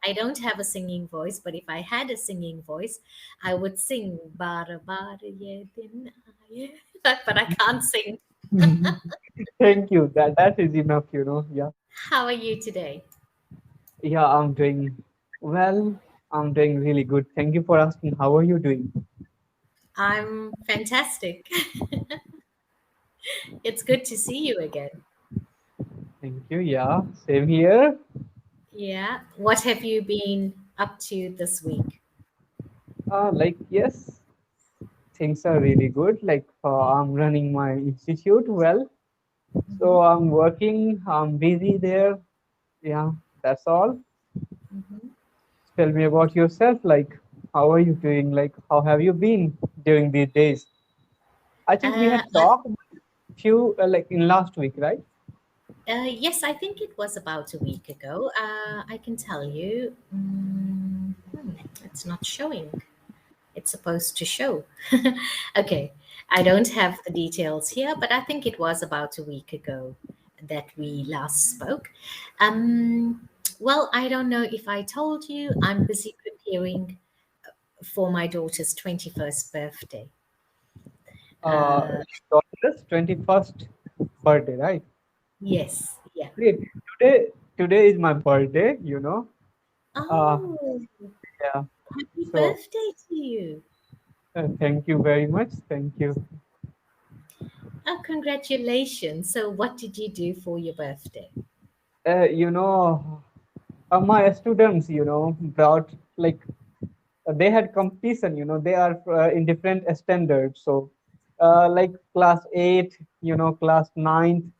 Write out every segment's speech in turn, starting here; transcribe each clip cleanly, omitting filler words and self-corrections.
I don't have a singing voice, but if I had a singing voice, I would sing bara bara ye din aaye. But I can't sing. Thank you. That is enough, you know. Yeah. How are you today? Yeah, I'm doing well. I'm doing really good. Thank you for asking. How are you doing? I'm fantastic. It's good to see you again. Thank you. Yeah, same here. Yeah. What have you been up to this week? Yes, things are really good. I'm running my institute well. Hmm. So I'm working. I'm busy there. Yeah, that's all. Hmm. Tell me about yourself. How are you doing? How have you been during these days? I think we had I talked few in last week, right? Yes, I think it was about a week ago. I can tell you. It's not showing. It's supposed to show. Okay, I don't have the details here, but I think it was about a week ago that we last spoke. Well, I don't know if I told you, I'm busy preparing for my daughter's 21st birthday. Uh, Uh, daughter's 21st birthday, right? yes, yeah. Great. Today is my birthday, you know. Uh, Oh, yeah. happy So birthday to you. thank you very much. Thank you. Oh, congratulations. So, what did you do for your birthday? Uh, you know, my students, brought they had competition. They are in different standards. So, class 8, class 9,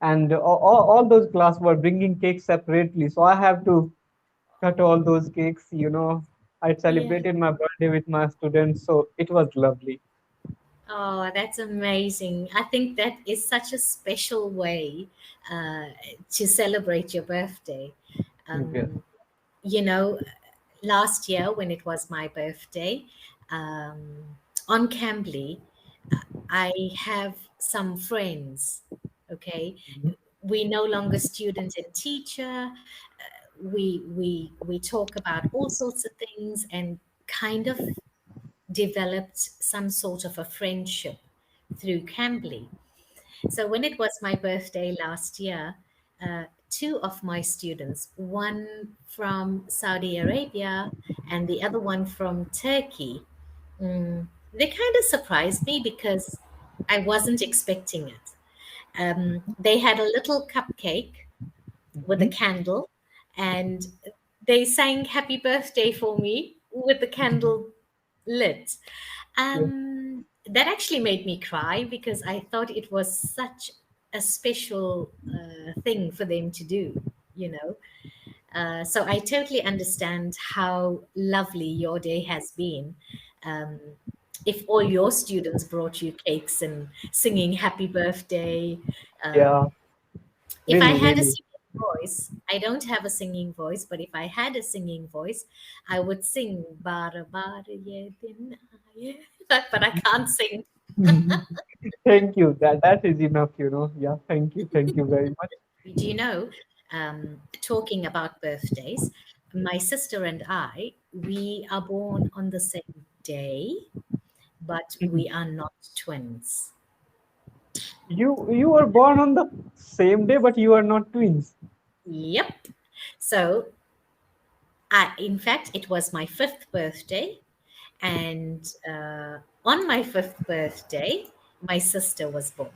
and all those class were bringing cakes separately. So I have to cut all those cakes. I Yeah. celebrated my birthday with my students, so it was lovely. Oh, that's amazing. I think that is such a special way uh, to celebrate your birthday. Yeah. Um, you know, last year when it was my birthday, on Cambly, I have some friends, okay? Mhm. We no longer student and teacher. We talk about all sorts of things and kind of developed some sort of a friendship through Cambly. So when it was my birthday last year, two of my students, one from Saudi Arabia and the other one from Turkey, they kind of surprised me because I wasn't expecting it. They had a little cupcake with a Mhm. candle, and they sang happy birthday for me with the candle lit. Yeah. That actually made me cry because I thought it was such a special thing for them to do, you know. So I totally understand how lovely your day has been. Um, if all your students brought you cakes and singing happy birthday, uh, Yeah. if I Really, had a really. singing voice, I don't have a singing voice, but if I had a singing voice, I would sing bara bara ye din aaye. But I can't sing. Thank you. That is enough. Yeah. Thank you. Thank you very much. Do you know, talking about birthdays, my sister and I, we are born on the same day, but we are not twins. You were born on the same day, but you are not twins. Yep. So, in fact, it was my fifth birthday. And on my fifth birthday, my sister was born.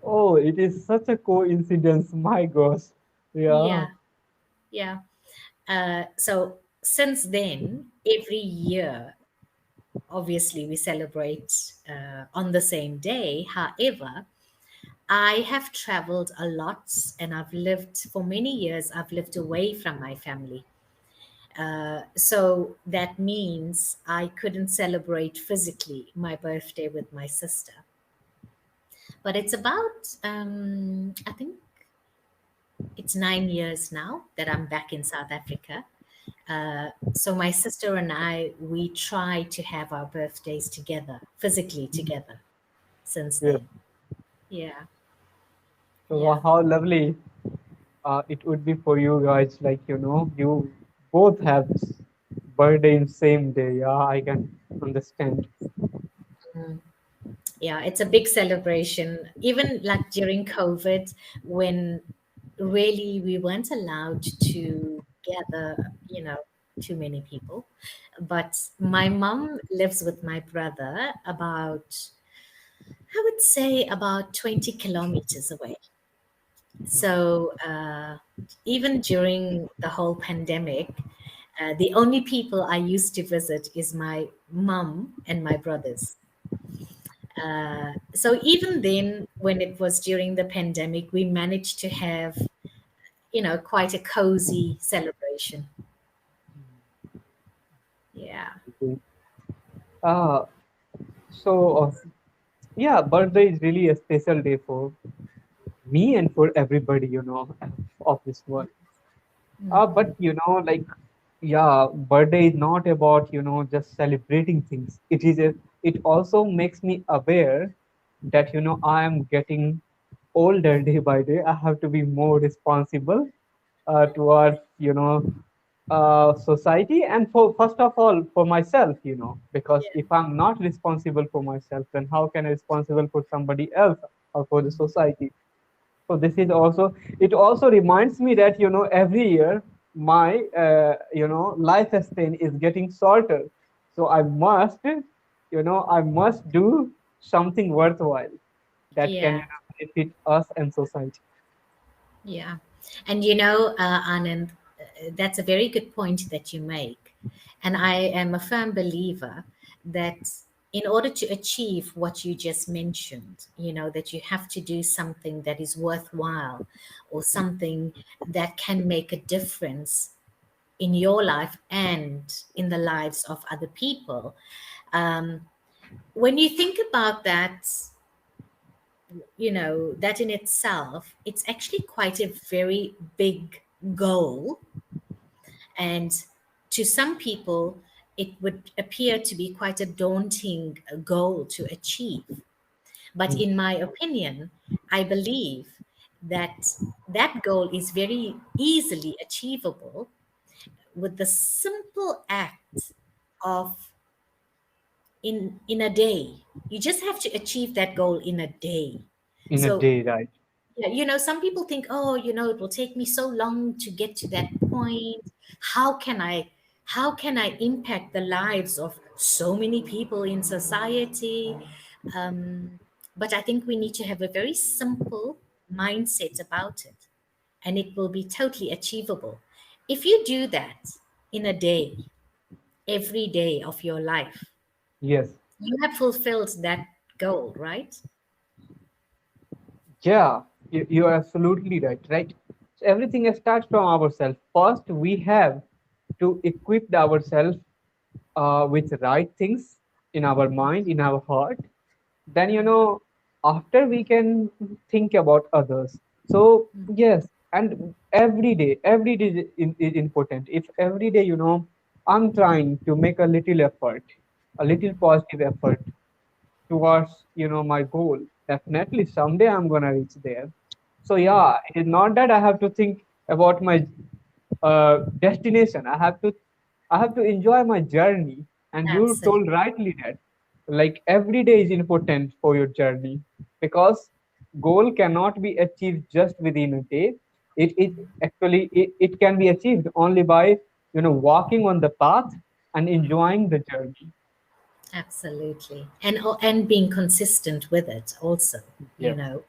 Oh, it is such a coincidence. My gosh. Yeah. Yeah, yeah. So since then, every year, obviously, we celebrate on the same day. However, I have traveled a lot and I've lived for many years, I've lived away from my family. So that means I couldn't celebrate physically my birthday with my sister. But it's about, I think it's 9 years now that I'm back in South Africa. So my sister and I, we try to have our birthdays together, physically together since Yeah. then. Yeah, So yeah. how lovely it would be for you guys. You both have birthday in same day. Yeah, I can understand. Yeah, it's a big celebration. Even like during COVID, when really we weren't allowed to gather, too many people. But my mom lives with my brother about, I would say, about 20 kilometers away. So even during the whole pandemic, the only people I used to visit is my mom and my brothers. So even then, when it was during the pandemic, we managed to have, quite a cozy celebration. Yeah. Okay. Uh, so yeah, birthday is really a special day for me and for everybody, of this world. But like, yeah, birthday is not about, just celebrating things. It also makes me aware that, I am getting older day by day. I have to be more responsible towards, society, and for first of all for myself, because Yeah. if I'm not responsible for myself, then how can I responsible for somebody else or for the society? So this is also, it also reminds me that, every year my lifespan is getting shorter. So I must do something worthwhile that can, Yeah. benefit us and society. Yeah. And Anand, that's a very good point that you make. And I am a firm believer that in order to achieve what you just mentioned, that you have to do something that is worthwhile or something that can make a difference in your life and in the lives of other people. Um, when you think about that, that in itself, it's actually quite a very big goal. And to some people, it would appear to be quite a daunting goal to achieve. But Mm. in my opinion, I believe that that goal is very easily achievable with the simple act of in a day. You just have to achieve that goal in a day. In a So day, right? yeah, some people think, oh, it will take me so long to get to that point. How can I, how can I impact the lives of so many people in society? Um, but I think we need to have a very simple mindset about it, and it will be totally achievable. If you do that in a day, every day of your life, Yes. you have fulfilled that goal, right? Yeah, you are absolutely right, right? So everything starts from ourselves. First, we have to equip ourselves with right things in our mind, in our heart. Then, after we can think about others. So, yes, and every day is important. If every day, I'm trying to make a little effort, a little positive effort towards my goal, definitely someday I'm gonna reach there. So yeah, it is not that I have to think about my destination. I have to enjoy my journey. And you Absolutely. told rightly that, like, every day is important for your journey, because goal cannot be achieved just within a day. It can be achieved only by walking on the path and enjoying the journey. Absolutely. And being consistent with it also, you Yes. know.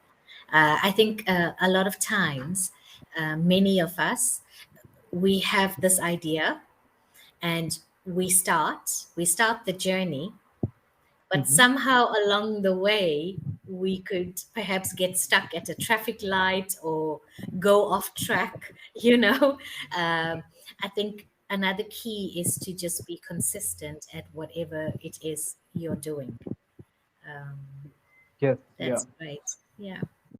I think a lot of times, many of us, we have this idea and we start the journey, but Hmm. somehow along the way, we could perhaps get stuck at a traffic light or go off track, you know. Um, I think another key is to just be consistent at whatever it is you're doing. Um, Yes. Yeah. that's great. Yeah.